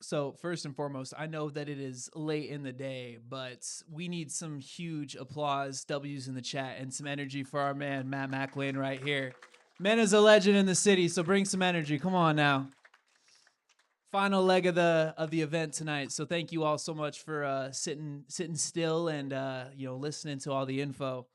So first and foremost, I know that it is late in the day, but we need some huge applause, W's in the chat, and some energy for our man, Matt McIlwain right here. Man is a legend in the city, so bring some energy. Come on now. Final leg of the event tonight. So thank you all so much for sitting still and listening to all the info.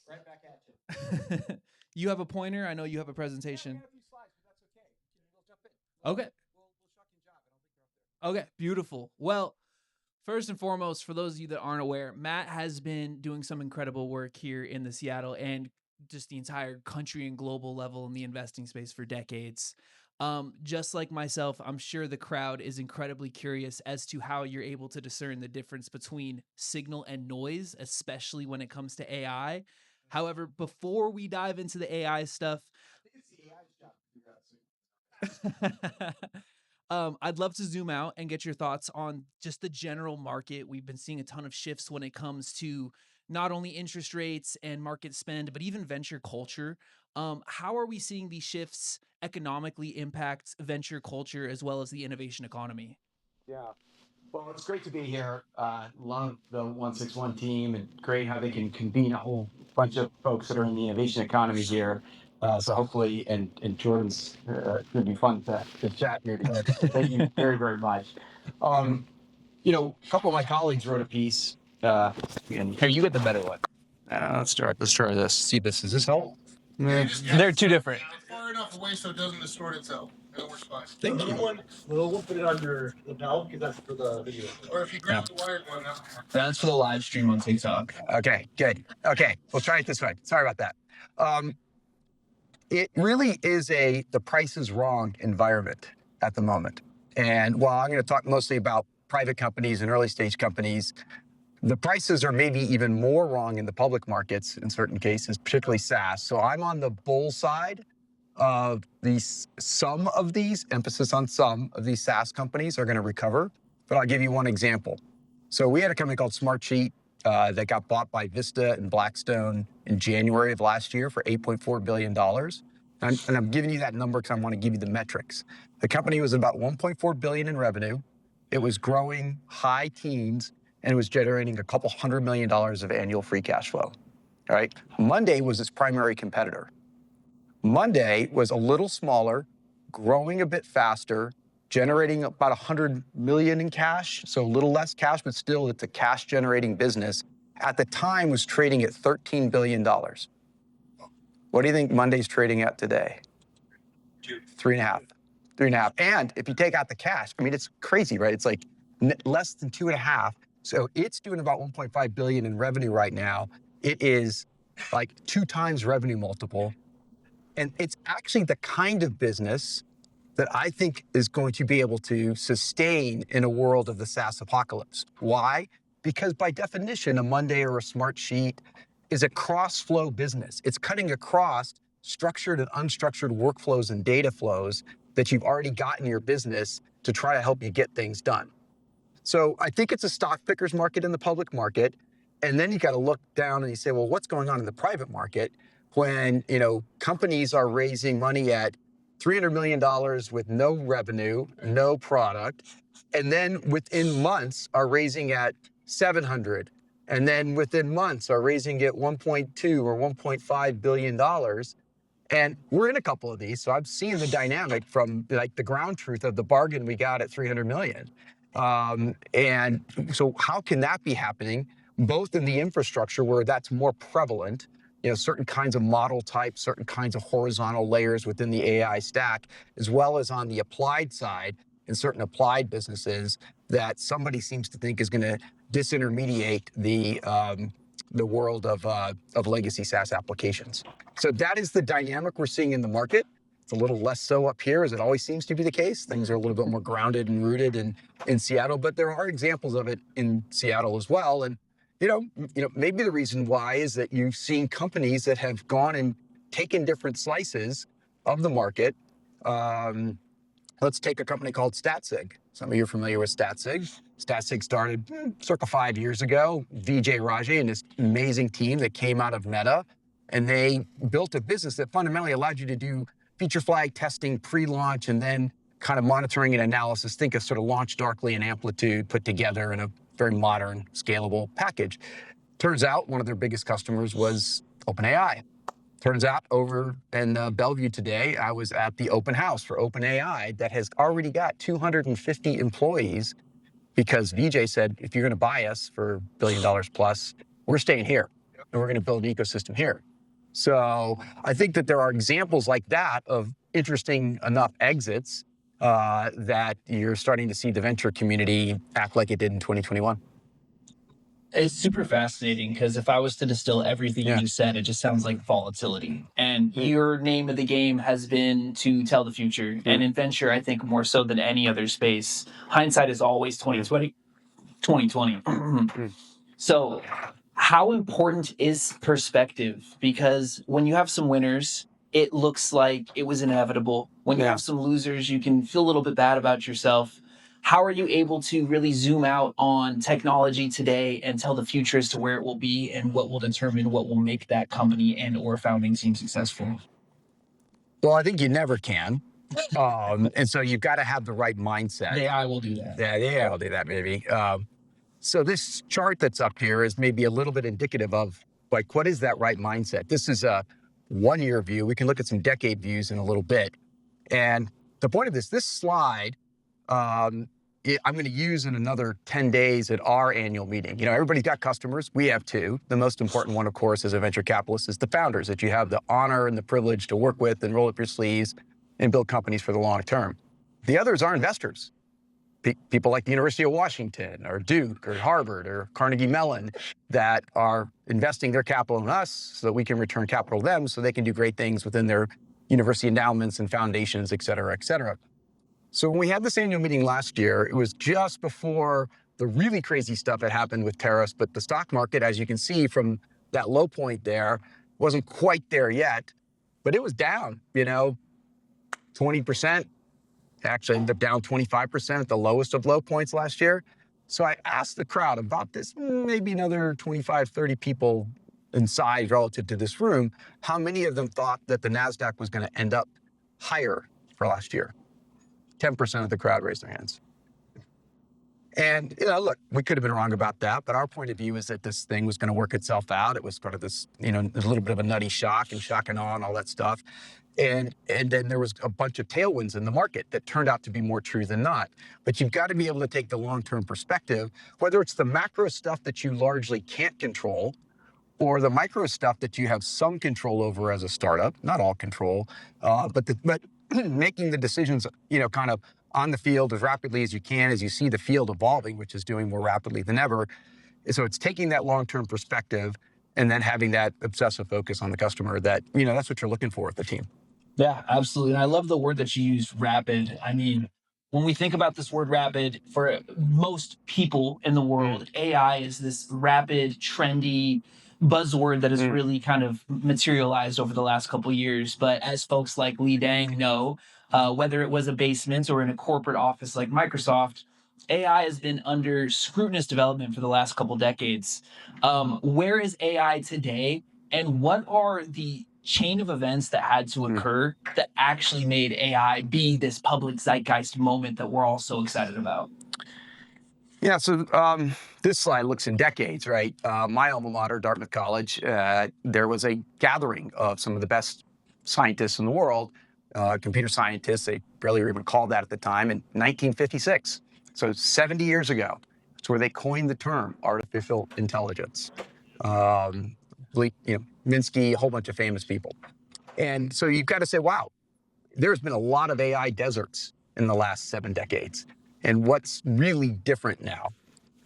Right back at you. You have a pointer? I know you have a presentation. Yeah, I got a few slides, but that's okay. We'll jump in. Okay. We'll shuck and jive. I don't think you're up there. Okay, beautiful. Well, first and foremost, for those of you that aren't aware, Matt has been doing some incredible work here in the Seattle and just the entire country and global level in the investing space for decades. Just like myself, I'm sure the crowd is incredibly curious as to how you're able to discern the difference between signal and noise, especially when it comes to AI. However, before we dive into the AI stuff, I think it's the AI's job to do that. I'd love to zoom out and get your thoughts on just the general market. We've been seeing a ton of shifts when it comes to not only interest rates and market spend, but even venture culture. How are we seeing these shifts economically impact venture culture as well as the innovation economy? Yeah. Well, it's great to be here. Love the 161 team and great how they can convene a whole bunch of folks that are in the innovation economy here. So hopefully, and Jordan's going to be fun to chat here together. Thank you very, very much. A couple of my colleagues wrote a piece. And here, you get the better one. Let's try this. See this. Does this help? They're two different. Far enough away so it doesn't distort itself. It'll work fine. Thank you. We'll put it on your lapel because that's for the video. Or if you grab the wired one, That's for the live stream on TikTok. Okay, good. Okay, we'll try it this way. Sorry about that. It really is the price is wrong environment at the moment. And while I'm going to talk mostly about private companies and early stage companies, the prices are maybe even more wrong in the public markets in certain cases, particularly SaaS. So I'm on the bull side of some of these, emphasis on some of these SaaS companies are going to recover. But I'll give you one example. So we had a company called SmartSheet that got bought by Vista and Blackstone in January of last year for $8.4 billion. And I'm giving you that number because I want to give you the metrics. The company was about $1.4 billion in revenue. It was growing high teens and it was generating a couple $100 million of annual free cash flow. All right. Monday was its primary competitor. Monday was a little smaller, growing a bit faster, generating about 100 million in cash, so a little less cash, but still it's a cash generating business. At the time was trading at $13 billion. What do you think Monday's trading at today? 3.5. And if you take out the cash, I mean, it's crazy, right? It's like less than 2.5. So it's doing about 1.5 billion in revenue right now. It is like 2 times revenue multiple. And it's actually the kind of business that I think is going to be able to sustain in a world of the SaaS apocalypse. Why? Because by definition, a Monday or a SmartSheet is a cross-flow business. It's cutting across structured and unstructured workflows and data flows that you've already got in your business to try to help you get things done. So I think it's a stock picker's market in the public market. And then you got to look down and you say, well, what's going on in the private market when, companies are raising money at $300 million with no revenue, no product, and then within months are raising at 700, and then within months are raising at 1.2 or 1.5 billion dollars. And we're in a couple of these, so I'm seeing the dynamic from like the ground truth of the bargain we got at 300 million. And so how can that be happening? Both in the infrastructure where that's more prevalent, certain kinds of model types, certain kinds of horizontal layers within the AI stack, as well as on the applied side in certain applied businesses that somebody seems to think is going to disintermediate the world of legacy SaaS applications. So that is the dynamic we're seeing in the market. It's a little less so up here, as it always seems to be the case. Things are a little bit more grounded and rooted in Seattle, but there are examples of it in Seattle as well. And maybe the reason why is that you've seen companies that have gone and taken different slices of the market. Let's take a company called StatSig. Some of you are familiar with StatSig. StatSig started circa 5 years ago. Vijay Raje and his amazing team that came out of Meta, and they built a business that fundamentally allowed you to do feature flag testing pre-launch and then kind of monitoring and analysis. Think of sort of Launch Darkly and Amplitude put together in a very modern, scalable package. Turns out one of their biggest customers was OpenAI. Turns out over in Bellevue today, I was at the open house for OpenAI that has already got 250 employees because VJ said, if you're going to buy us for $1 billion plus, we're staying here and we're going to build an ecosystem here. So I think that there are examples like that of interesting enough exits that you're starting to see the venture community act like it did in 2021. It's super fascinating because if I was to distill everything you just said, it just sounds like volatility. And your name of the game has been to tell the future. And in venture, I think more so than any other space, hindsight is always 2020. So how important is perspective? Because when you have some winners, it looks like it was inevitable. When you have some losers, you can feel a little bit bad about yourself. How are you able to really zoom out on technology today and tell the future as to where it will be and what will determine what will make that company and or founding team successful? Well, I think you never can. And so you've got to have the right mindset. The AI will do that. Yeah, I'll do that maybe. So this chart that's up here is maybe a little bit indicative of like, what is that right mindset? This is a 1-year view. We can look at some decade views in a little bit. And the point of this slide, I'm going to use in another 10 days at our annual meeting. You know, everybody's got customers. We have two. The most important one, of course, as a venture capitalist is the founders that you have the honor and the privilege to work with and roll up your sleeves and build companies for the long term. The others are investors. People like the University of Washington or Duke or Harvard or Carnegie Mellon that are investing their capital in us so that we can return capital to them so they can do great things within their university endowments and foundations, et cetera, et cetera. So when we had this annual meeting last year, it was just before the really crazy stuff that happened with tariffs, but the stock market, as you can see from that low point there, wasn't quite there yet, but it was down, 20%. Actually ended up down 25% at the lowest of low points last year. So I asked the crowd about this, maybe another 25, 30 people in size relative to this room, how many of them thought that the NASDAQ was going to end up higher for last year? 10% of the crowd raised their hands. And, look, we could have been wrong about that, but our point of view is that this thing was going to work itself out. It was part of this, a little bit of a nutty shock and shock and awe and all that stuff. And then there was a bunch of tailwinds in the market that turned out to be more true than not. But you've got to be able to take the long-term perspective, whether it's the macro stuff that you largely can't control or the micro stuff that you have some control over as a startup, not all control, but making the decisions, kind of on the field as rapidly as you can as you see the field evolving, which is doing more rapidly than ever. So it's taking that long-term perspective and then having that obsessive focus on the customer that, that's what you're looking for with the team. Yeah, absolutely. And I love the word that you used, rapid. I mean, when we think about this word rapid, for most people in the world, AI is this rapid, trendy buzzword that has really kind of materialized over the last couple of years. But as folks like Lee Dang know, whether it was a basement or in a corporate office like Microsoft, AI has been under scrutinous development for the last couple decades. Where is AI today? And what are the chain of events that had to occur that actually made AI be this public zeitgeist moment that we're all so excited about? Yeah, so this slide looks in decades, right? My alma mater, Dartmouth College, there was a gathering of some of the best scientists in the world, computer scientists. They barely were even called that at the time, in 1956. So 70 years ago. It's where they coined the term artificial intelligence. Minsky, a whole bunch of famous people. And so you've got to say, wow, there's been a lot of AI deserts in the last 7 decades. And what's really different now?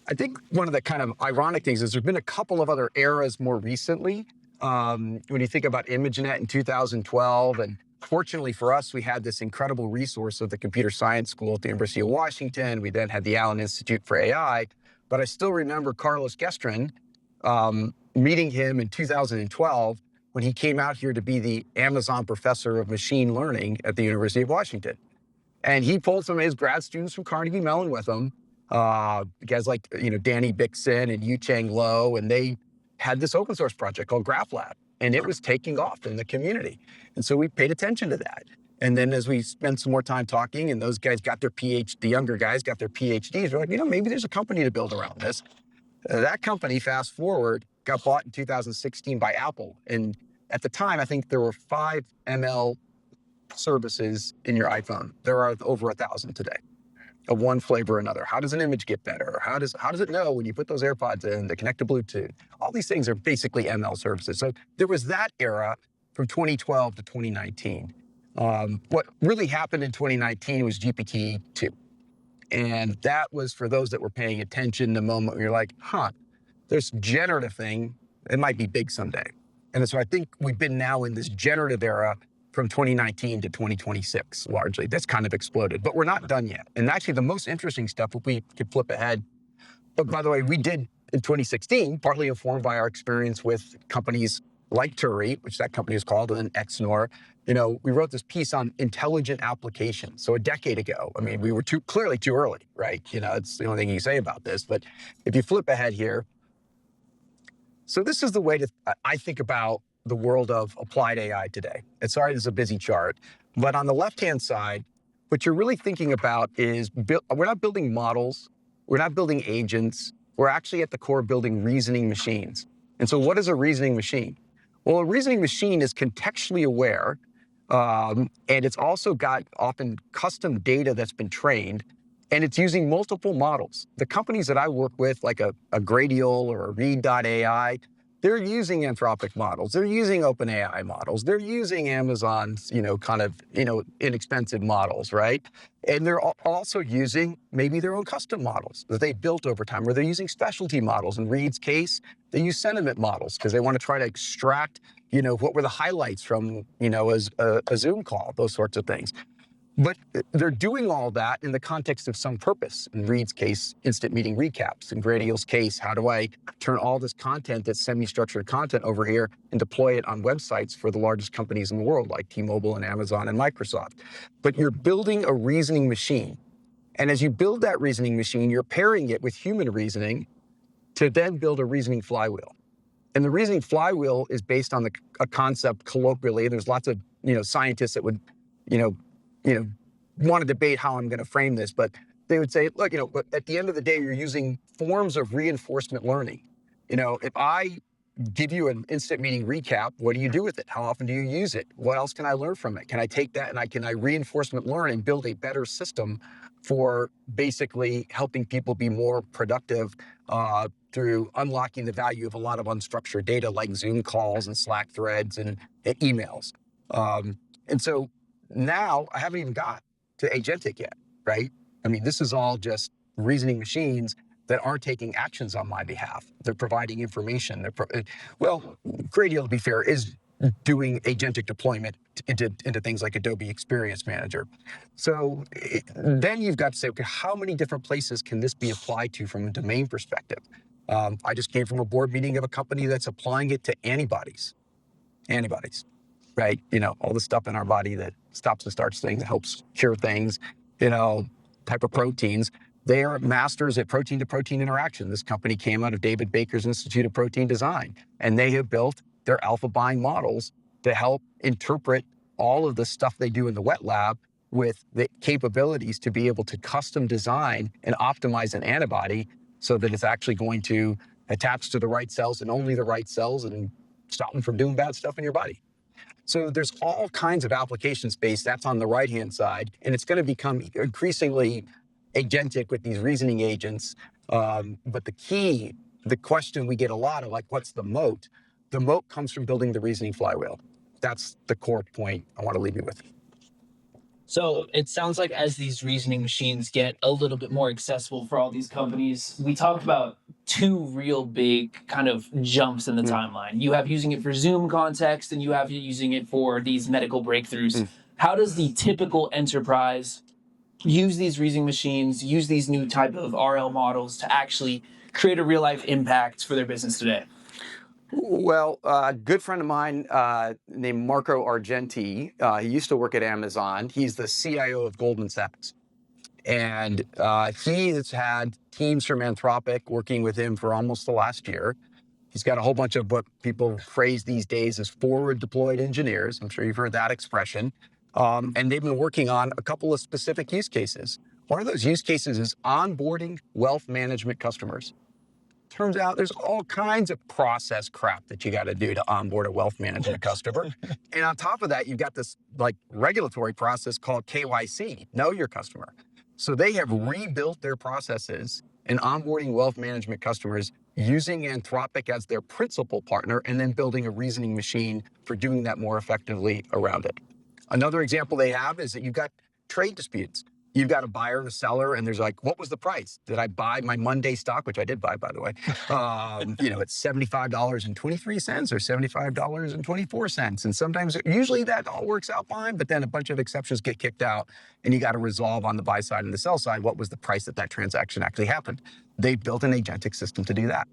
I think one of the kind of ironic things is there's been a couple of other eras more recently. When you think about ImageNet in 2012, and fortunately for us, we had this incredible resource of the Computer Science School at the University of Washington. We then had the Allen Institute for AI. But I still remember Carlos Gestrin, meeting him in 2012 when he came out here to be the Amazon professor of machine learning at the University of Washington. And he pulled some of his grad students from Carnegie Mellon with him, guys like Danny Bixson and Yu-Chang Lo, and they had this open source project called GraphLab, and it was taking off in the community. And so we paid attention to that. And then as we spent some more time talking and those guys got their PhD, the younger guys got their PhDs, we're like, maybe there's a company to build around this. That company, fast forward, got bought in 2016 by Apple. And at the time, I think there were 5 ML services in your iPhone. There are over 1,000 today of one flavor or another. How does an image get better? How does it know when you put those AirPods in to connect to Bluetooth? All these things are basically ML services. So there was that era from 2012 to 2019. What really happened in 2019 was GPT-2. And that was for those that were paying attention, the moment where you're like, there's generative thing. It might be big someday. And so I think we've been now in this generative era from 2019 to 2026, largely. That's kind of exploded, but we're not done yet. And actually the most interesting stuff, if we could flip ahead, but by the way, we did in 2016, partly informed by our experience with companies like Turi, which that company is called, and then Exnor. We wrote this piece on intelligent applications. So a decade ago, we were clearly too early, right? It's the only thing you can say about this. But if you flip ahead here, so this is the way I think about the world of applied AI today. And sorry, this is a busy chart, but on the left-hand side, what you're really thinking about is we're not building models, we're not building agents, we're actually at the core building reasoning machines. And so what is a reasoning machine? Well, a reasoning machine is contextually aware, and it's also got often custom data that's been trained, and it's using multiple models. The companies that I work with, like a Gradial or a Read.ai, they're using Anthropic models. They're using OpenAI models. They're using Amazon's, inexpensive models, right? And they're also using maybe their own custom models that they built over time, or they're using specialty models. In Reed's case, they use sentiment models because they want to try to extract, what were the highlights from, a Zoom call, those sorts of things. But they're doing all that in the context of some purpose. In Reed's case, instant meeting recaps. In Gradial's case, how do I turn all this content that's semi-structured content over here and deploy it on websites for the largest companies in the world, like T-Mobile and Amazon and Microsoft? But you're building a reasoning machine. And as you build that reasoning machine, you're pairing it with human reasoning to then build a reasoning flywheel. And the reasoning flywheel is based on a concept colloquially. There's lots of, scientists that would, want to debate how I'm going to frame this, but they would say, look, at the end of the day, you're using forms of reinforcement learning. If I give you an instant meeting recap, what do you do with it? How often do you use it? What else can I learn from it? Can I take that and can I reinforcement learn and build a better system for basically helping people be more productive through unlocking the value of a lot of unstructured data like Zoom calls and Slack threads and emails. And so now I haven't even got to agentic yet, right? This is all just reasoning machines that aren't taking actions on my behalf. They're providing information. Gradial, to be fair, is doing agentic deployment into things like Adobe Experience Manager. So then you've got to say, okay, how many different places can this be applied to from a domain perspective? I just came from a board meeting of a company that's applying it to antibodies, right? All the stuff in our body that stops and starts things, helps cure things, type of proteins. They are masters at protein-to-protein interaction. This company came out of David Baker's Institute of Protein Design, and they have built their alpha-bind models to help interpret all of the stuff they do in the wet lab with the capabilities to be able to custom design and optimize an antibody so that it's actually going to attach to the right cells and only the right cells and stop them from doing bad stuff in your body. So there's all kinds of application space that's on the right-hand side, and it's going to become increasingly agentic with these reasoning agents. But the question we get a lot of, like, what's the moat? The moat comes from building the reasoning flywheel. That's the core point I want to leave you with. So it sounds like as these reasoning machines get a little bit more accessible for all these companies, we talked about two real big kind of jumps in the timeline. You have using it for Zoom context, and you have using it for these medical breakthroughs. How does the typical enterprise use these reasoning machines, use these new type of RL models to actually create a real life impact for their business today? Well, a good friend of mine named Marco Argenti, he used to work at Amazon. He's the CIO of Goldman Sachs. And he has had teams from Anthropic working with him for almost the last year. He's got a whole bunch of what people phrase these days as forward deployed engineers. I'm sure you've heard that expression. And they've been working on a couple of specific use cases. One of those use cases is onboarding wealth management customers. Turns out there's all kinds of process crap that you got to do to onboard a wealth management customer. And on top of that, you've got this like regulatory process called KYC, know your customer. So they have rebuilt their processes in onboarding wealth management customers using Anthropic as their principal partner and then building a reasoning machine for doing that more effectively around it. Another example they have is that you've got trade disputes. You've got a buyer and a seller, and there's like, what was the price? Did I buy my Monday stock, which I did buy, by the way? It's $75.23 or $75.24. And sometimes, usually that all works out fine, but then a bunch of exceptions get kicked out, and you got to resolve on the buy side and the sell side what was the price that transaction actually happened. They built an agentic system to do that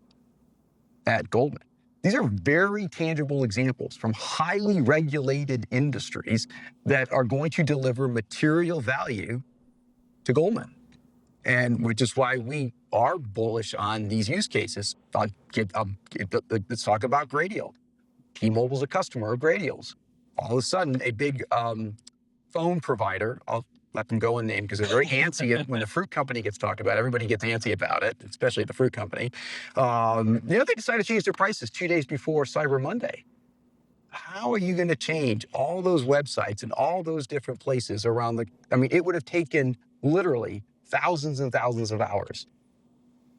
at Goldman. These are very tangible examples from highly regulated industries that are going to deliver material value to Goldman, and which is why we are bullish on these use cases. Let's talk about Gradial. T-Mobile's a customer of Gradial's. All of a sudden, a big phone provider, I'll let them go and name because they're very antsy when the fruit company gets talked about. Everybody gets antsy about it, especially the fruit company. They decided to change their prices 2 days before Cyber Monday. How are you going to change all those websites and all those different places around it would have taken literally thousands and thousands of hours.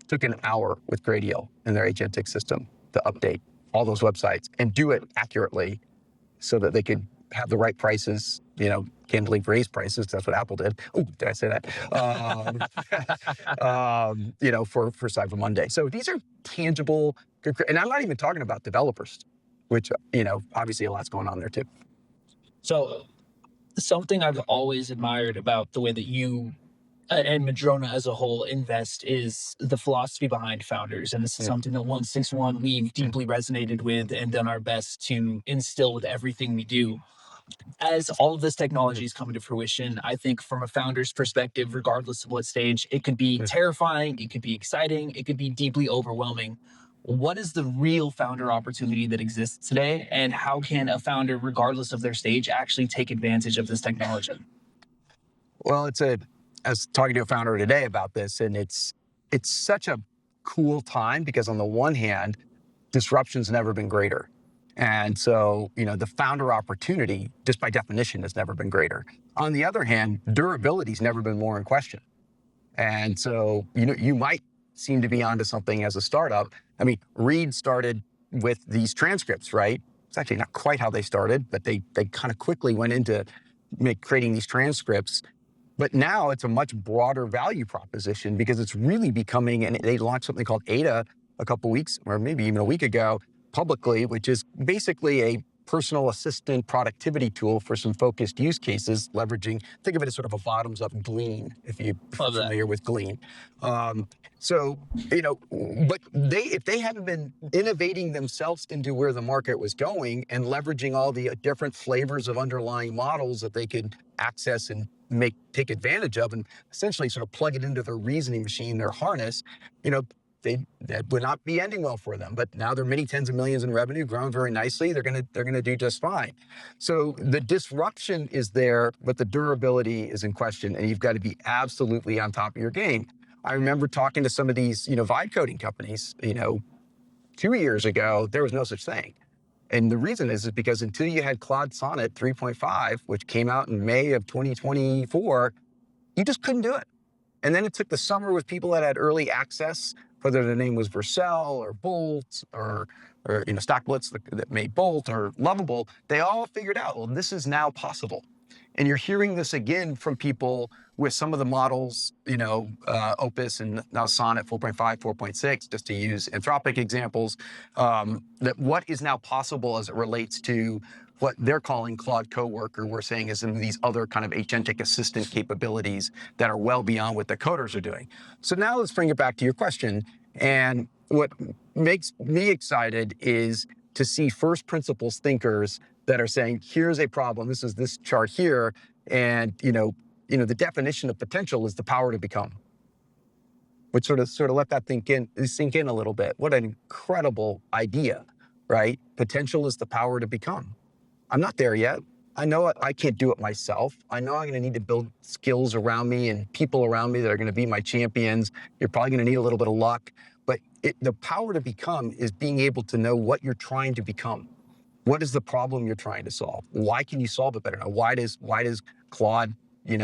It took an hour with Gradial and their agentic system to update all those websites and do it accurately so that they could have the right prices, can't believe raise prices. That's what Apple did. Oh, did I say that? For Cyber Monday. So these are tangible, and I'm not even talking about developers, which, obviously a lot's going on there too. So something I've always admired about the way that you and Madrona as a whole invest is the philosophy behind founders. And this is something that 161 we've deeply resonated with and done our best to instill with everything we do. As all of this technology is coming to fruition, I think from a founder's perspective, regardless of what stage, it could be terrifying, it could be exciting, it could be deeply overwhelming. What is the real founder opportunity that exists today? And how can a founder, regardless of their stage, actually take advantage of this technology? Well, I was talking to a founder today about this, and it's such a cool time because on the one hand, disruption's never been greater. And so, the founder opportunity, just by definition, has never been greater. On the other hand, durability's never been more in question. And so, you might seem to be onto something as a startup. Reed started with these transcripts, right? It's actually not quite how they started, but they kind of quickly went into creating these transcripts. But now it's a much broader value proposition because it's really becoming, and they launched something called Ada a couple weeks, or maybe even a week ago, publicly, which is basically a personal assistant productivity tool for some focused use cases, think of it as sort of a bottoms-up Glean, if you're familiar with Glean. But if they hadn't been innovating themselves into where the market was going and leveraging all the different flavors of underlying models that they could access and take advantage of and essentially sort of plug it into their reasoning machine, their harness, that would not be ending well for them. But now they're many tens of millions in revenue, growing very nicely. They're gonna do just fine. So the disruption is there, but the durability is in question, and you've got to be absolutely on top of your game. I remember talking to some of these, vibe coding companies, 2 years ago, there was no such thing. And the reason is because until you had Claude Sonnet 3.5, which came out in May of 2024, you just couldn't do it. And then it took the summer with people that had early access, whether their name was Vercel or Bolt or Stockblitz that made Bolt or Lovable, they all figured out, well, this is now possible. And you're hearing this again from people with some of the models, Opus and now Sonnet 4.5, 4.6, just to use Anthropic examples, that what is now possible as it relates to what they're calling Claude Coworker, we're saying is in these other kind of agentic assistant capabilities that are well beyond what the coders are doing. So now let's bring it back to your question. And what makes me excited is to see first principles thinkers that are saying, here's a problem, this is this chart here, and the definition of potential is the power to become. Which sort of let that sink in a little bit. What an incredible idea, right? Potential is the power to become. I'm not there yet. I know I can't do it myself. I know I'm going to need to build skills around me and people around me that are going to be my champions. You're probably going to need a little bit of luck, but the power to become is being able to know what you're trying to become. What is the problem you're trying to solve? Why can you solve it better? Now, why does Claude,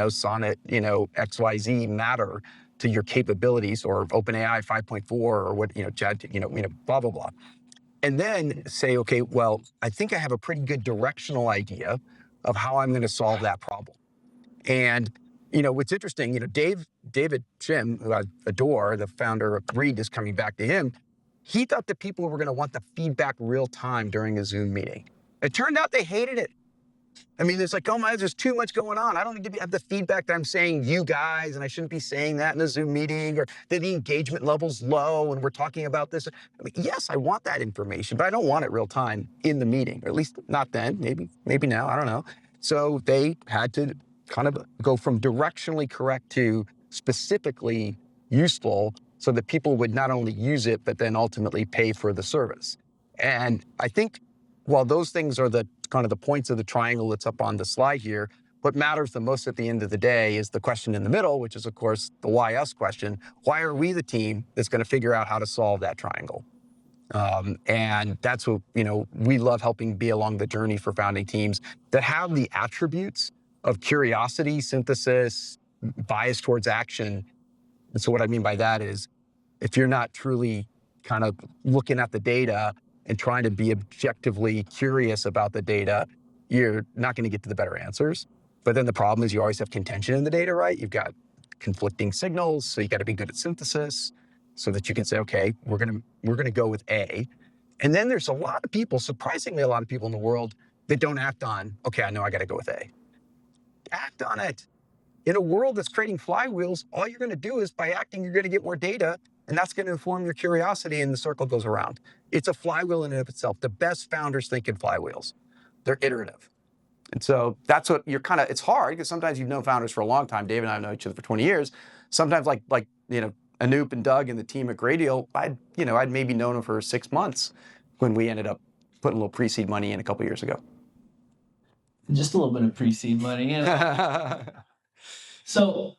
Sonnet, XYZ matter to your capabilities, or OpenAI 5.4 or what, Chat, blah, blah, blah. And then say, okay, well, I think I have a pretty good directional idea of how I'm going to solve that problem. And, what's interesting, David Shim, who I adore, the founder of Reed, is coming back to him. He thought that people were going to want the feedback real time during a Zoom meeting. It turned out they hated it. I mean, it's like, oh my, there's too much going on. I don't need to have the feedback that I'm saying you guys, and I shouldn't be saying that in a Zoom meeting, or that the engagement level's low and we're talking about this. I mean, yes, I want that information, but I don't want it real time in the meeting, or at least not then, maybe now, I don't know. So they had to kind of go from directionally correct to specifically useful, so that people would not only use it, but then ultimately pay for the service. And I think while those things are the kind of the points of the triangle that's up on the slide here, what matters the most at the end of the day is the question in the middle, which is, of course, the why us question. Why are we the team that's going to figure out how to solve that triangle? And that's what, we love helping be along the journey for founding teams that have the attributes of curiosity, synthesis, bias towards action. And so what I mean by that is, if you're not truly kind of looking at the data and trying to be objectively curious about the data, you're not going to get to the better answers. But then the problem is you always have contention in the data, right? You've got conflicting signals, so you got to be good at synthesis so that you can say, okay, we're going to go with A. And then there's a lot of people, surprisingly a lot of people in the world, that don't act on, okay, I know I got to go with A. Act on it. In a world that's creating flywheels, all you're going to do is by acting, you're going to get more data, and that's going to inform your curiosity, and the circle goes around. It's a flywheel in and of itself. The best founders think in flywheels. They're iterative. And so that's what you're kind of, it's hard because sometimes you've known founders for a long time. Dave and I have known each other for 20 years. Sometimes like Anoop and Doug and the team at Gradial, I'd maybe known them for 6 months when we ended up putting a little pre-seed money in a couple years ago. Just a little bit of pre-seed money. So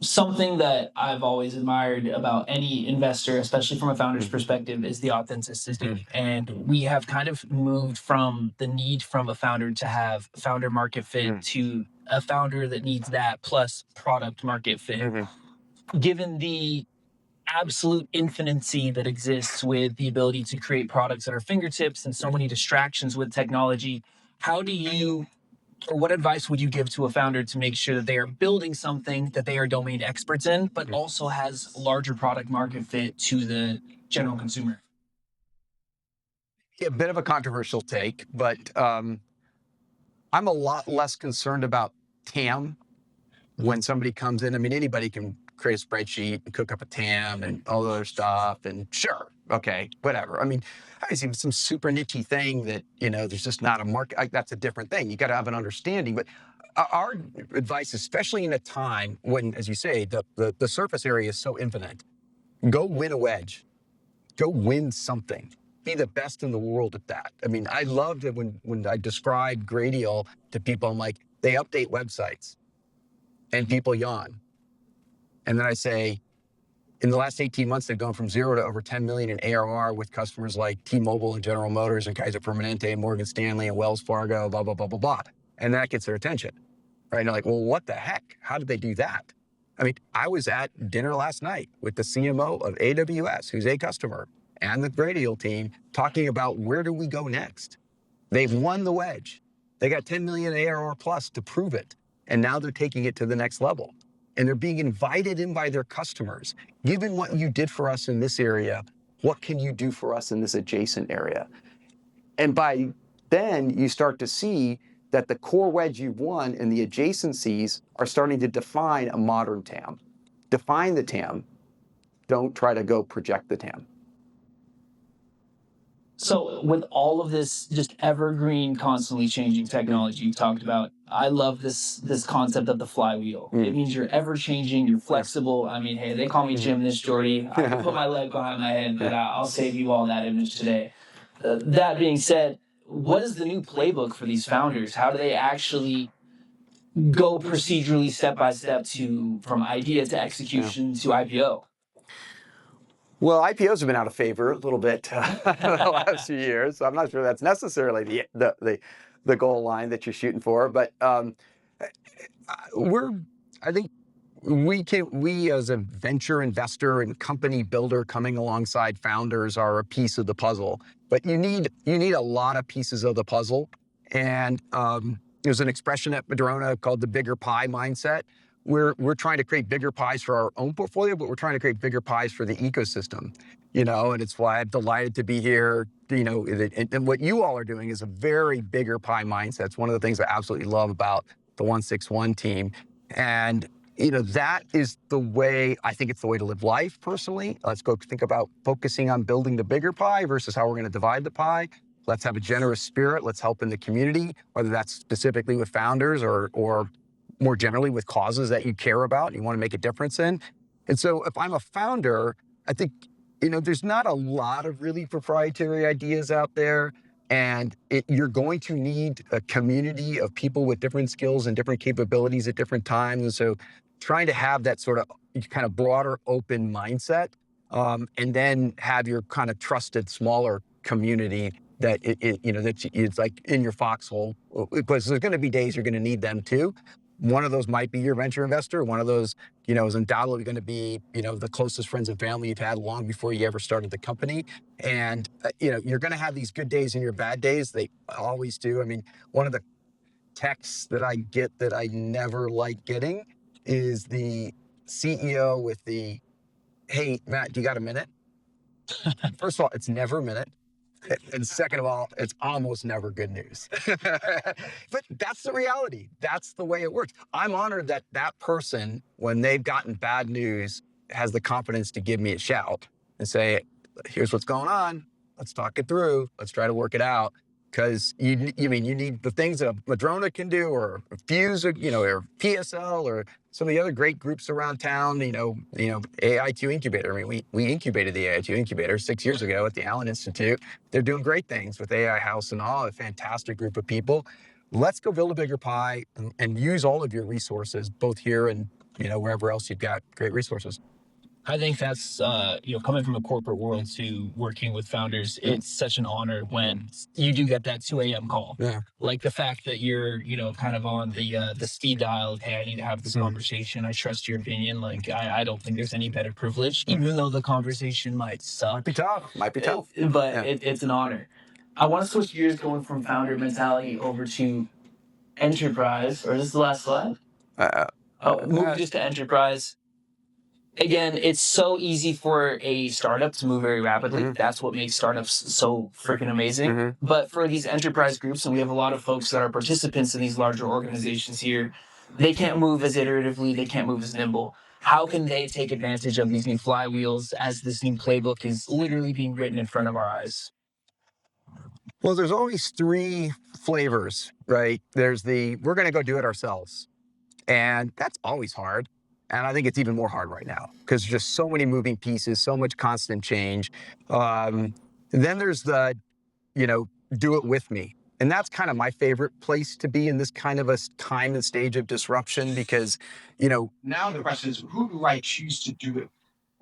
something that I've always admired about any investor, especially from a founder's perspective, is the authenticity. And we have kind of moved from the need from a founder to have founder market fit to a founder that needs that plus product market fit. Given the absolute infinity that exists with the ability to create products at our fingertips and so many distractions with technology, what advice would you give to a founder to make sure that they are building something that they are domain experts in, but also has larger product market fit to the general consumer? A bit of a controversial take, but I'm a lot less concerned about TAM when somebody comes in. I mean, anybody can create a spreadsheet and cook up a TAM and all the other stuff, and sure, okay, whatever. I mean, I see some super niche thing that, there's just not a market. That's a different thing. You got to have an understanding. But our advice, especially in a time when, as you say, the surface area is so infinite, go win a wedge. Go win something. Be the best in the world at that. I mean, I loved it when I described Gradial to people. I'm like, they update websites and people yawn. And then I say, in the last 18 months, they've gone from 0 to over 10 million in ARR with customers like T-Mobile and General Motors and Kaiser Permanente and Morgan Stanley and Wells Fargo, blah, blah, blah, blah, blah. And that gets their attention, right? And they're like, well, what the heck? How did they do that? I mean, I was at dinner last night with the CMO of AWS, who's a customer, and the Gradial team talking about where do we go next? They've won the wedge. They got 10 million ARR plus to prove it. And now they're taking it to the next level. And they're being invited in by their customers. Given what you did for us in this area, what can you do for us in this adjacent area? And by then, you start to see that the core wedge you've won and the adjacencies are starting to define a modern TAM. Define the TAM. Don't try to go project the TAM. So with all of this just evergreen, constantly changing technology you talked about, I love this concept of the flywheel. It means you're ever changing, you're flexible. I mean, hey, they call me Jim this Jordy. I can put my leg behind my head, but I'll save you all that image today. That being said, what is the new playbook for these founders? How do they actually go procedurally step by step from idea to execution to IPO? Well, IPOs have been out of favor a little bit the last few years, so I'm not sure that's necessarily the goal line that you're shooting for. But I think we as a venture investor and company builder coming alongside founders are a piece of the puzzle. But you need a lot of pieces of the puzzle. And there's an expression at Madrona called the bigger pie mindset. We're trying to create bigger pies for our own portfolio, but we're trying to create bigger pies for the ecosystem, and it's why I'm delighted to be here, and what you all are doing is a very bigger pie mindset. It's one of the things I absolutely love about the 161 team. And, that is the way, I think it's the way to live life personally. Let's go think about focusing on building the bigger pie versus how we're going to divide the pie. Let's have a generous spirit. Let's help in the community, whether that's specifically with founders or more generally with causes that you care about, you want to make a difference in. And so if I'm a founder, I think, there's not a lot of really proprietary ideas out there. And you're going to need a community of people with different skills and different capabilities at different times. And so trying to have that sort of kind of broader, open mindset, and then have your kind of trusted, smaller community that it's like in your foxhole, because there's going to be days you're going to need them too. One of those might be your venture investor. One of those, is undoubtedly going to be, the closest friends and family you've had long before you ever started the company. And, you're going to have these good days and your bad days. They always do. I mean, one of the texts that I get that I never like getting is the CEO with the, "Hey, Matt, do you got a minute?" First of all, it's never a minute. And second of all, it's almost never good news. But that's the reality. That's the way it works. I'm honored that that person, when they've gotten bad news, has the confidence to give me a shout and say, "Here's what's going on. Let's talk it through. Let's try to work it out." Because you need the things that a Madrona can do, or Fuse, or PSL, or some of the other great groups around town. AI2 Incubator. I mean, we incubated the AI2 Incubator 6 years ago at the Allen Institute. They're doing great things with AI House and all. A fantastic group of people. Let's go build a bigger pie and use all of your resources, both here and wherever else you've got great resources. I think that's, coming from a corporate world to working with founders, it's such an honor when you do get that 2 a.m. call. Yeah. Like the fact that you're, kind of on the speed dial of, "Hey, I need to have this conversation. I trust your opinion." Like, I don't think there's any better privilege, even though the conversation might suck. Might be tough. But Yeah. it's an honor. I want to switch gears going from founder mentality over to enterprise. Or is this the last slide? Moving just to enterprise. Again, it's so easy for a startup to move very rapidly. Mm-hmm. That's what makes startups so freaking amazing. Mm-hmm. But for these enterprise groups, and we have a lot of folks that are participants in these larger organizations here, they can't move as iteratively, they can't move as nimble. How can they take advantage of these new flywheels as this new playbook is literally being written in front of our eyes? Well, there's always 3 flavors, right? There's we're going to go do it ourselves. And that's always hard. And I think it's even more hard right now because there's just so many moving pieces, so much constant change. Then there's the, do it with me. And that's kind of my favorite place to be in this kind of a time and stage of disruption because, Now the question is, who do I choose to do it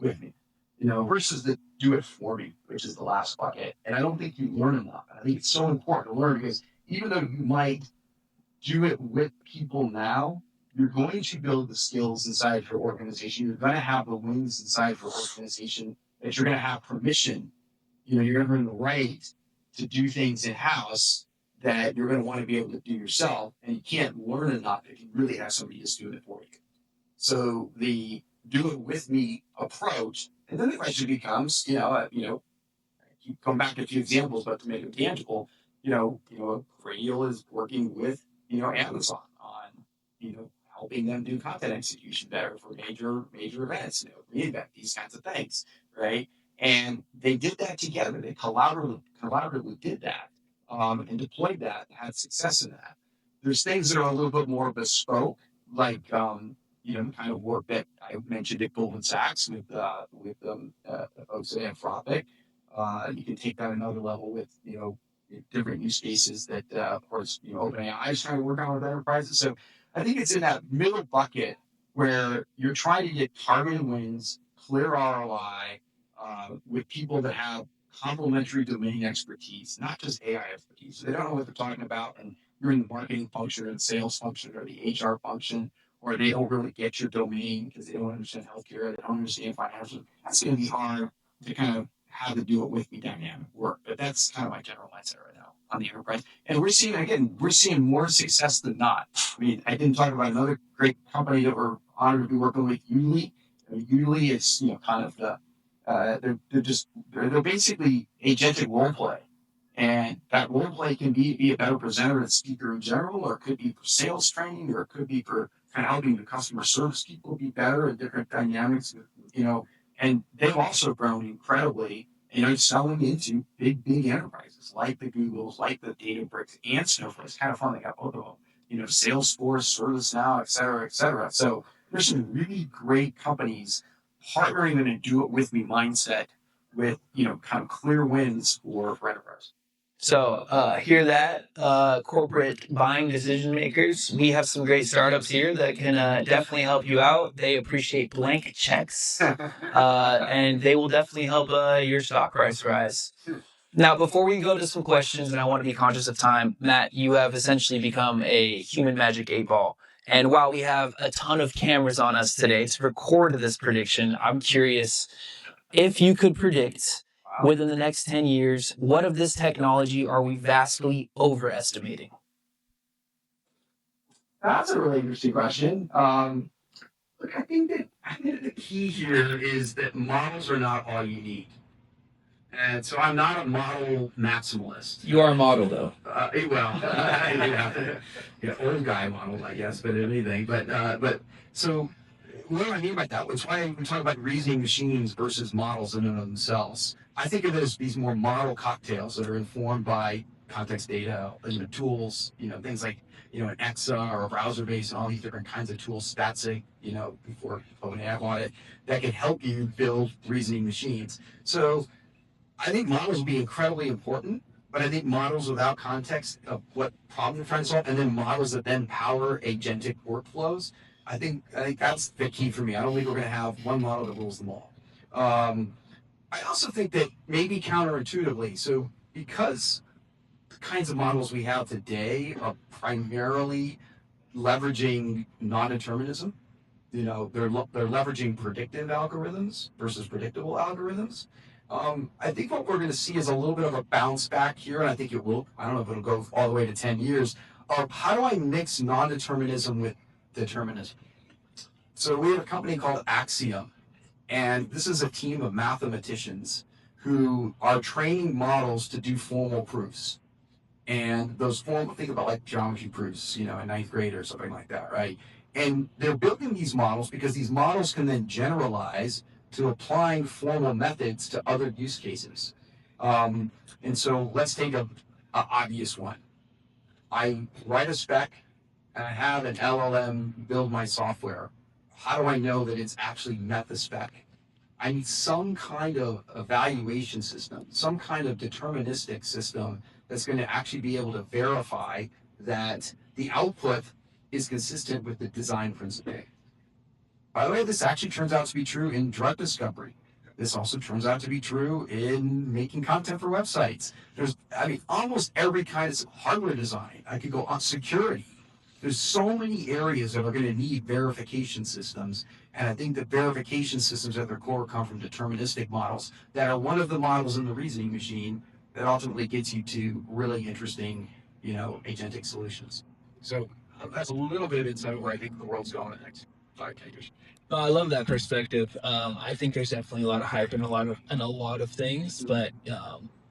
with me? Versus the do it for me, which is the last bucket. And I don't think you learn enough. I think it's so important to learn because even though you might do it with people now, you're going to build the skills inside your organization. You're going to have the wins inside your organization that you're going to have permission. You're going to earn the right to do things in-house that you're going to want to be able to do yourself. And you can't learn enough if you really have somebody just doing it for you. So the do it with me approach, and then the question becomes, keep going back to a few examples, but to make it tangible, Radial is working with, Amazon on, helping them do content execution better for major events, reInvent, these kinds of things, right? And they did that together. They collaboratively did that and deployed that, and had success in that. There's things that are a little bit more bespoke, like the kind of work that I mentioned at Goldman Sachs with the folks at Anthropic. You can take that another level with different use cases that, of course, OpenAI is trying to work on with enterprises. So I think it's in that middle bucket where you're trying to get targeted wins, clear ROI, with people that have complementary domain expertise, not just AI expertise. So they don't know what they're talking about, and you're in the marketing function or the sales function or the HR function, or they don't really get your domain because they don't understand healthcare, they don't understand financial. That's going to be hard to kind of have the do it with me dynamic work. But that's kind of my general mindset right now on the enterprise. And we're seeing more success than not. I mean, I didn't talk about another great company that we're honored to be working with, Udemy. Udemy is, kind of the, they're basically agentic role play. And that role play can be a better presenter and speaker in general, or it could be for sales training, or it could be for kind of helping the customer service people be better at different dynamics, and they've also grown incredibly, selling into big enterprises like the Googles, like the Databricks and Snowflake. It's kind of fun. They got both of them, Salesforce, ServiceNow, et cetera, et cetera. So there's some really great companies partnering in a do it with me mindset with, kind of clear wins for enterprise. So hear that, corporate buying decision makers. We have some great startups here that can definitely help you out. They appreciate blank checks, and they will definitely help your stock price rise. Now, before we go to some questions, and I want to be conscious of time, Matt, you have essentially become a human magic 8-ball. And while we have a ton of cameras on us today to record this prediction, I'm curious if you could predict within the next 10 years, what of this technology are we vastly overestimating? That's a really interesting question. Look, I think that the key here is that models are not all you need. And so I'm not a model maximalist. You are a model, though. Old guy models, I guess, but anything. But so what do I mean by that? It's why we talk about reasoning machines versus models in and of themselves. I think of it as these more model cocktails that are informed by context data, tools, things like, an Exa or a browser base and all these different kinds of tools, Statsig, before OpenAI on it, that can help you build reasoning machines. So I think models will be incredibly important, but I think models without context of what problem they're trying to solve, and then models that then power agentic workflows, I think that's the key for me. I don't think we're going to have one model that rules them all. I also think that maybe counterintuitively, so because the kinds of models we have today are primarily leveraging non-determinism, they're leveraging predictive algorithms versus predictable algorithms. I think what we're going to see is a little bit of a bounce back here, and I think it will. I don't know if it'll go all the way to 10 years. How do I mix non-determinism with determinism? So we have a company called Axiom, and this is a team of mathematicians who are training models to do formal proofs. And those think about like geometry proofs, in ninth grade or something like that, right? And they're building these models because these models can then generalize to applying formal methods to other use cases. And so let's take an obvious one. I write a spec and I have an LLM build my software. How do I know that it's actually met the spec? I need some kind of evaluation system, some kind of deterministic system that's going to actually be able to verify that the output is consistent with the design principle. By the way, this actually turns out to be true in drug discovery. This also turns out to be true in making content for websites. There's, almost every kind of hardware design. I could go on security. There's so many areas that are going to need verification systems. And I think that verification systems at their core come from deterministic models that are one of the models in the reasoning machine that ultimately gets you to really interesting, agentic solutions. So that's a little bit of insight where I think the world's going in the next 5, 10 years. I love that perspective. I think there's definitely a lot of hype and a lot of things, but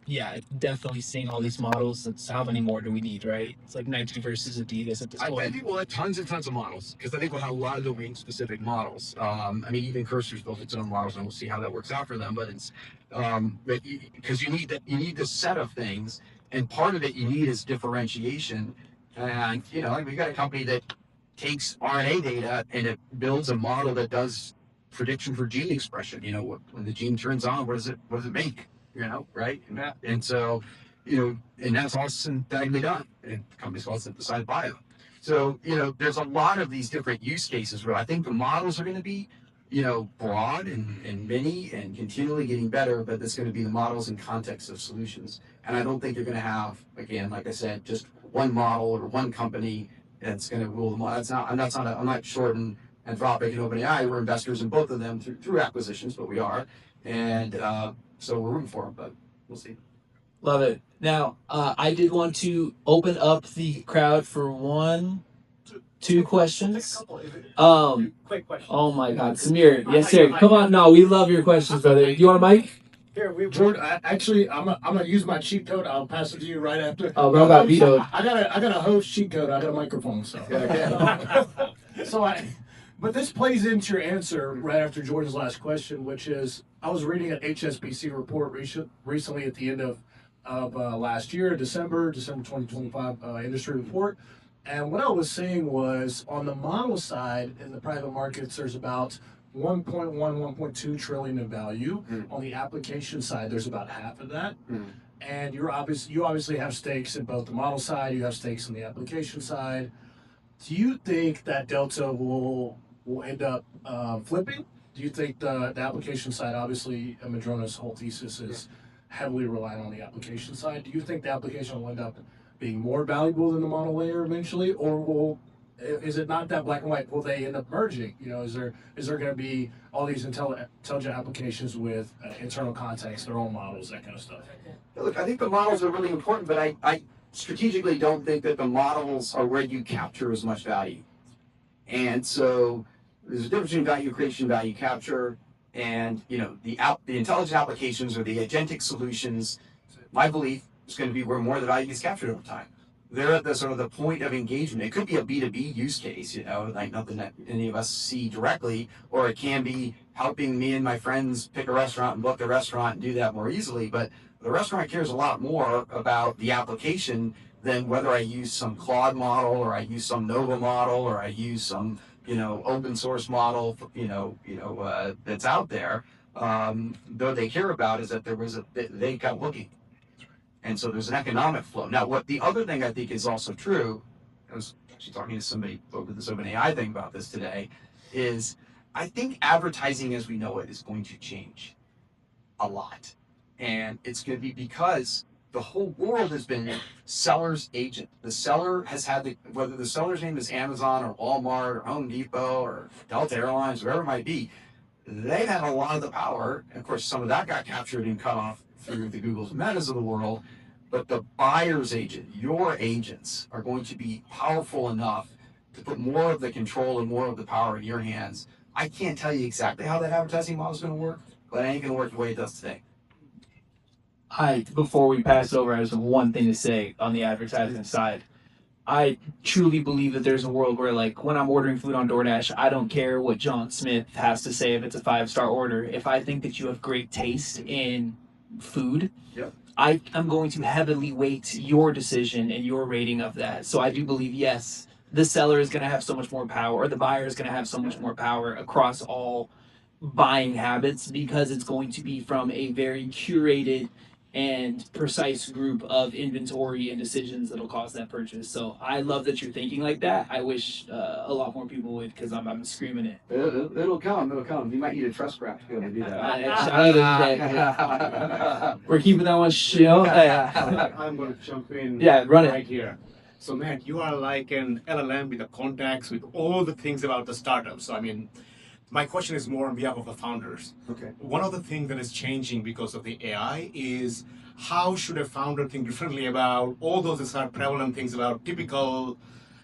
yeah, definitely seeing all these models. It's how many more do we need, right? It's like Nike versus Adidas at this point. I think we'll have tons and tons of models because I think we'll have a lot of domain-specific models. Even Cursor's built its own models, and we'll see how that works out for them. But it's because you need this set of things, and part of it you need is differentiation. And we got a company that takes RNA data and it builds a model that does prediction for gene expression. When the gene turns on, what does it make? Right? Yeah. And so and that's all synthetically done. And the company's called Synthesized Bio. So, there's a lot of these different use cases where I think the models are going to be, broad and many and continually getting better, but it's going to be the models in context of solutions. And I don't think you're going to have, again, like I said, just one model or one company that's going to rule them all. I'm not short in Anthropic and OpenAI. We're investors in both of them through acquisitions, but we are. And so we're rooting for them, but we'll see. Love it. Now, I did want to open up the crowd for two questions. Quick question. Oh my God, Samir. Yes, sir. Come on. No, we love your questions, brother. You want a mic? Here, Jordan. Actually, I'm gonna use my cheat code. I'll pass it to you right after. Oh, bro, got vetoed. I got a host cheat code. I got a microphone, so. But this plays into your answer right after Jordan's last question, which is I was reading an HSBC report recently at the end of last year, December 2025 industry report. And what I was saying was on the model side in the private markets, there's about 1.2 trillion in value. On the application side, there's about half of that. And you obviously have stakes in both the model side, you have stakes in the application side. Do you think that delta will end up flipping? Do you think the application side, obviously Madrona's whole thesis is heavily reliant on the application side. Do you think the application will end up being more valuable than the model layer eventually, or is it not that black and white? Will they end up merging? Is there going to be all these intelligent applications with internal context, their own models, that kind of stuff? Look, I think the models are really important, but I strategically don't think that the models are where you capture as much value. And so there's a difference between value creation, value capture, and the intelligent applications or the agentic solutions. My belief is going to be where more of the value gets captured over time. They're at the sort of the point of engagement. It could be a B2B use case, like nothing that any of us see directly, or it can be helping me and my friends pick a restaurant and book the restaurant and do that more easily. But the restaurant cares a lot more about the application than whether I use some Claude model or I use some Nova model or I use some open source model that's out there. Though they care about is that they got looking. And so there's an economic flow. Now, what the other thing I think is also true, I was actually talking to somebody over this OpenAI thing about this today, is I think advertising as we know it is going to change a lot. And it's going to be because the whole world has been seller's agent. The seller has had whether the seller's name is Amazon or Walmart or Home Depot or Delta Airlines, wherever it might be, they've had a lot of the power. And of course, some of that got captured and cut off through the Googles and Metas of the world, but the buyer's agent, your agents, are going to be powerful enough to put more of the control and more of the power in your hands. I can't tell you exactly how that advertising model is going to work, but it ain't going to work the way it does today. Before we pass over, I just have one thing to say on the advertising side. I truly believe that there's a world where, like, when I'm ordering food on DoorDash, I don't care what John Smith has to say if it's a 5-star order. If I think that you have great taste in food, I'm going to heavily weight your decision and your rating of that. So I do believe, yes, the seller is going to have so much more power, or the buyer is going to have so much more power across all buying habits, because it's going to be from a very curated and precise group of inventory and decisions that'll cause that purchase. So I love that you're thinking like that. I wish a lot more people would, because I'm screaming it. It'll come. You might need a trust graph to be able to do that. We're keeping that one chill. I'm going to jump in run it. right here. So, Matt, you are like an LLM with the contacts, with all the things about the startup. So, I mean, my question is more on behalf of the founders. Okay. One of the things that is changing because of the AI is how should a founder think differently about all those prevalent things, about typical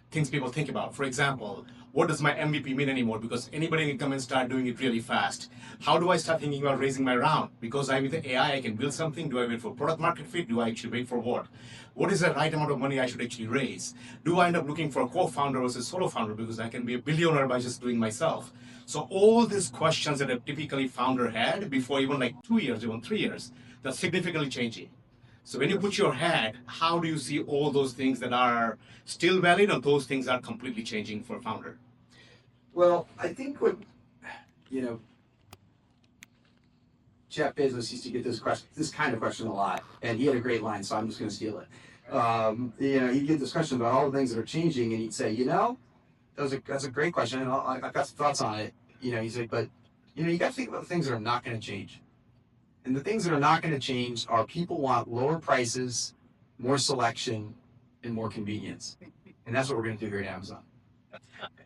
things people think about. For example, what does my MVP mean anymore? Because anybody can come and start doing it really fast. How do I start thinking about raising my round? Because with the AI, I can build something. Do I wait for product market fit? Do I actually wait for what? What is the right amount of money I should actually raise? Do I end up looking for a co-founder versus solo founder? Because I can be a billionaire by just doing myself. So all these questions that a typically founder had before even like 2 years, even 3 years, that's significantly changing. So when you put your head, how do you see all those things that are still valid and those things are completely changing for a founder? Well, I think Jeff Bezos used to get this kind of question a lot, and he had a great line, so I'm just going to steal it. He'd get this question about all the things that are changing, and he'd say, that's a great question, and I've got some thoughts on it. He's like, but you got to think about the things that are not going to change. And the things that are not going to change are people want lower prices, more selection, and more convenience. And that's what we're going to do here at Amazon.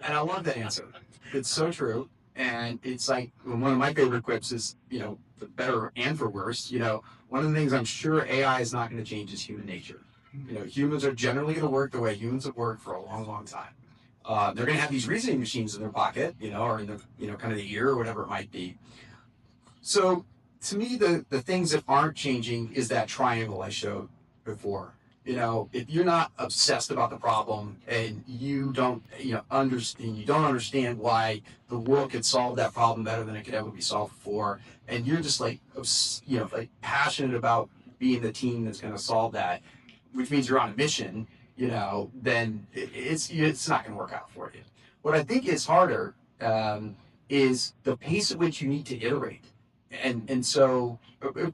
And I love that answer. It's so true. And it's like one of my favorite quips is, for better and for worse, one of the things I'm sure AI is not going to change is human nature. Humans are generally going to work the way humans have worked for a long, long time. They're going to have these reasoning machines in their pocket, or in the, kind of the ear or whatever it might be. So to me, the things that aren't changing is that triangle I showed before. If you're not obsessed about the problem and you don't, understand why the world could solve that problem better than it could ever be solved before, and you're just like passionate about being the team that's going to solve that, which means you're on a mission, then it's not going to work out for you. What I think is harder is the pace at which you need to iterate, and so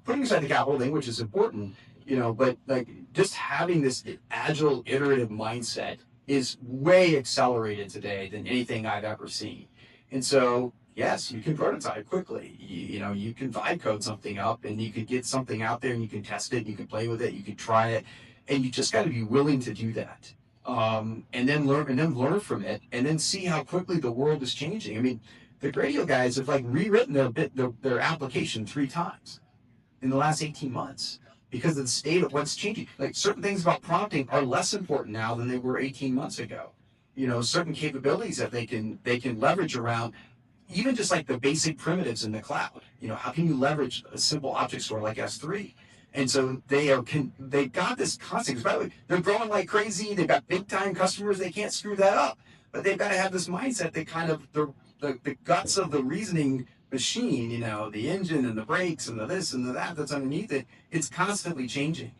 putting aside the capital thing, which is important. But like just having this agile, iterative mindset is way accelerated today than anything I've ever seen. And so, yes, you can prototype quickly. You can vibe code something up, and you can get something out there, and you can test it, you can play with it, you can try it, and you just got to be willing to do that. And then learn from it, and then see how quickly the world is changing. I mean, the Gradio guys have rewritten their application 3 times in the last 18 months. Because of the state of what's changing. Like certain things about prompting are less important now than they were 18 months ago. Certain capabilities that they can leverage around, even just like the basic primitives in the cloud. How can you leverage a simple object store like S3? And so they've got this concept. By the way, they're growing like crazy. They've got big time customers. They can't screw that up. But they've got to have this mindset that kind of the guts of the reasoning machine, the engine and the brakes and the this and the that's underneath it, it's constantly changing.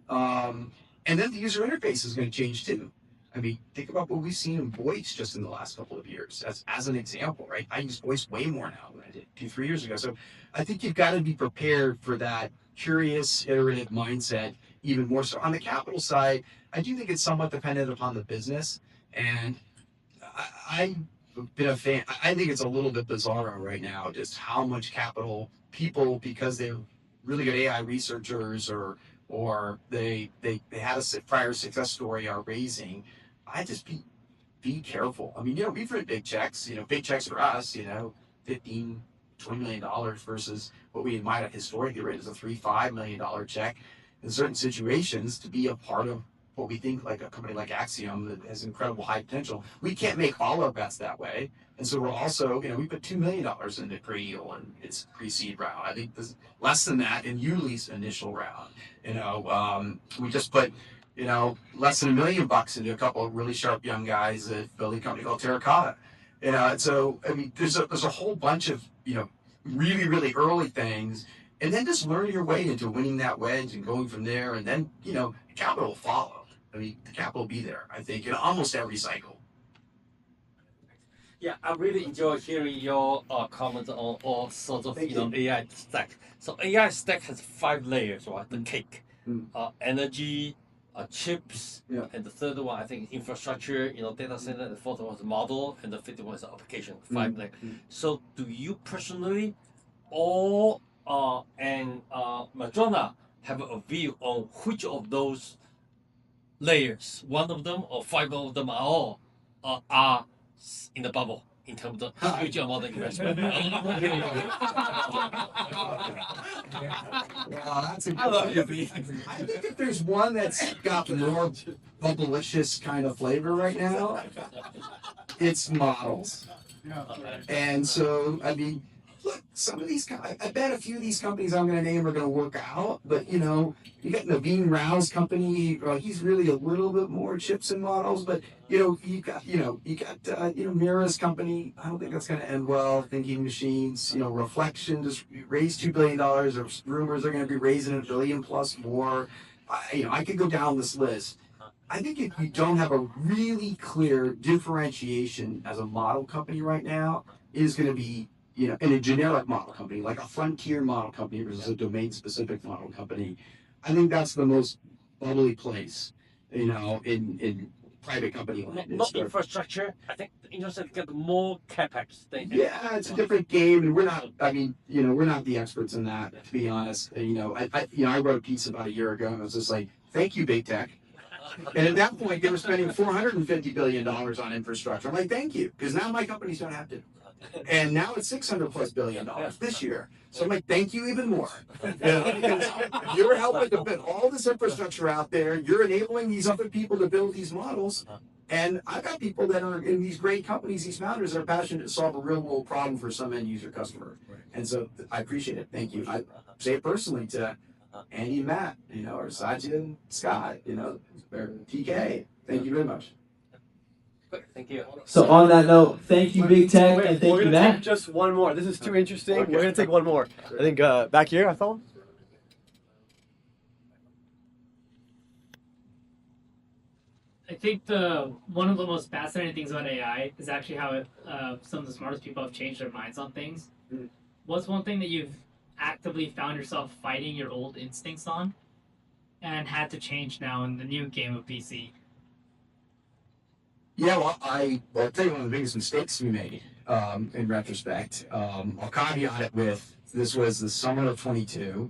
And then the user interface is going to change too. I mean, think about what we've seen in voice just in the last couple of years as an example, right? I use voice way more now than I did 2-3 years ago. So I think you've got to be prepared for that curious, iterative mindset even more so. On the capital side, I do think it's somewhat dependent upon the business. And I've been a fan. I think it's a little bit bizarre right now, just how much capital people, because they're really good AI researchers or they had a prior success story, are raising. I just be careful. I mean, we've written big checks, big checks for us, $15-20 million versus what we might have historically written as a $3-5 million check in certain situations to be a part of what we think like a company like Axiom that has incredible high potential. We can't make all our bets that way. And so we're also, we put $2 million into Creal and its pre-seed round. I think there's less than that in Yuli's initial round. We just put, less than $1 million into a couple of really sharp young guys that build a company called Terracotta. So, I mean, there's a whole bunch of, really, really early things. And then just learn your way into winning that wedge and going from there. And then, capital will follow. I mean, the capital will be there, I think, in almost every cycle. Yeah, I really enjoy hearing your comments on all sorts of AI stack. So AI stack has 5 layers, right? The cake, energy, chips, and the third one I think infrastructure, data center. The fourth one is model, and the fifth one is application. 5 layers. So do you personally, and Madrona have a view on which of those layers, one of them or 5 of them are all are in the bubble in terms of future amount of investment? That's a good one. I think if there's one that's got more bubblicious kind of flavor right now, it's models. And so, I mean, look, some of these, I bet a few of these companies I'm going to name are going to work out, but you got Naveen Rao's company, he's really a little bit more chips and models, but you got Mira's company, I don't think that's going to end well. Thinking Machines, Reflection just raised $2 billion. There's rumors they're going to be raising $1 billion plus more. I could go down this list. I think if you don't have a really clear differentiation as a model company right now, it is going to be in a generic model company, like a frontier model company versus a domain-specific model company, I think that's the most bubbly place, in private company land. Not infrastructure. I think the infrastructure get more capex. Yeah, it's a different game, and we're not. I mean, we're not the experts in that, to be honest. I wrote a piece about a year ago, and it was just like, "Thank you, big tech." And at that point, they were spending $450 billion on infrastructure. I'm like, "Thank you," because now my companies don't have to. And now it's $600+ billion this year. So I'm like, thank you even more. Because you're helping to build all this infrastructure out there. You're enabling these other people to build these models. And I've got people that are in these great companies, these founders that are passionate to solve a real world problem for some end user customer. And so I appreciate it. Thank you. I say it personally to Andy and Matt, or Satya and Scott, or TK. Thank you very much. Thank you. So on that note, thank you, Big Tech, and thank you, Matt. Take just one more. This is too interesting. We're gonna take one more. I think back here, I thought. I think one of the most fascinating things about AI is actually how some of the smartest people have changed their minds on things. What's one thing that you've actively found yourself fighting your old instincts on and had to change now in the new game of PC? Yeah, well, I'll tell you one of the biggest mistakes we made in retrospect. I'll caveat it with, this was the summer of 22.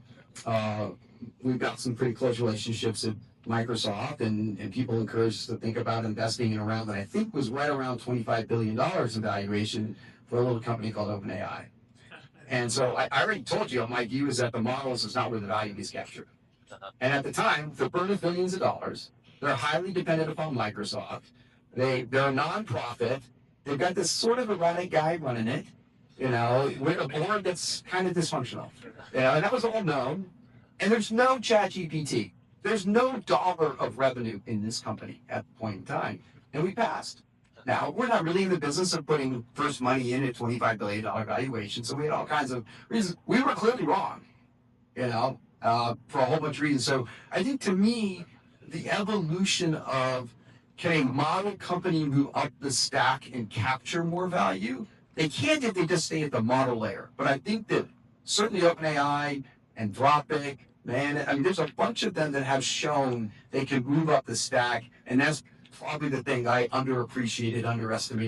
We've got some pretty close relationships at Microsoft, and people encouraged us to think about investing in a round that I think was right around $25 billion in valuation for a little company called OpenAI. And so I already told you, my view is that the models is not where the value is captured. And at the time, they're burning billions of dollars. They're highly dependent upon Microsoft. They're a nonprofit. They've got this sort of erratic guy running it, with a board that's kind of dysfunctional. And that was all known. And there's no ChatGPT. There's no dollar of revenue in this company at the point in time. And we passed. Now, we're not really in the business of putting first money in at $25 billion valuation. So we had all kinds of reasons. We were clearly wrong, for a whole bunch of reasons. So I think, to me, the evolution of, can a model company move up the stack and capture more value? They can't if they just stay at the model layer. But I think that certainly OpenAI, Anthropic, there's a bunch of them that have shown they can move up the stack. And that's probably the thing I underestimated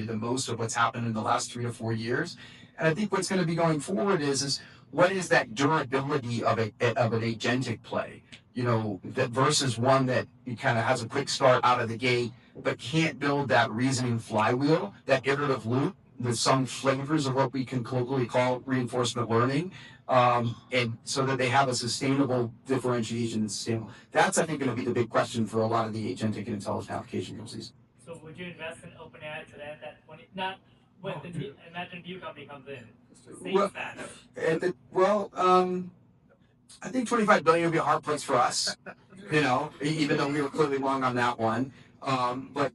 the most of what's happened in the last 3 to 4 years. And I think what's going to be going forward is what is that durability of an agentic play? That versus one that kind of has a quick start out of the gate, but can't build that reasoning flywheel, that iterative loop with some flavors of what we can colloquially call reinforcement learning, and so that they have a sustainable differentiation and sustainable. That's, I think, going to be the big question for a lot of the agentic and intelligent application companies. So would you invest in OpenAI today at that point? Not when imagine new company comes in. I think $25 billion would be a hard place for us, even though we were clearly wrong on that one. But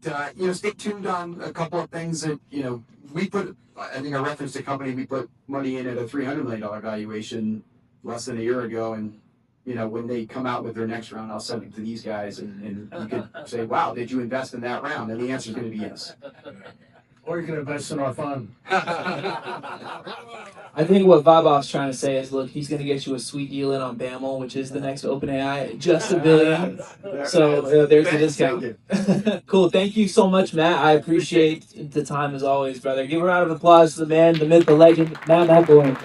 stay tuned on a couple of things that, we put, I think I referenced a company, we put money in at a $300 million valuation less than a year ago. And, when they come out with their next round, I'll send it to these guys and you could say, wow, did you invest in that round? And the answer is going to be yes. Or you can invest in our fund. I think what Vaibhav's trying to say is, look, he's going to get you a sweet deal in on BAML, which is the next OpenAI, just $1 billion. So there's the discount. Cool. Thank you so much, Matt. I appreciate the time as always, brother. Give a round of applause to the man, the myth, the legend, Matt McIlwain.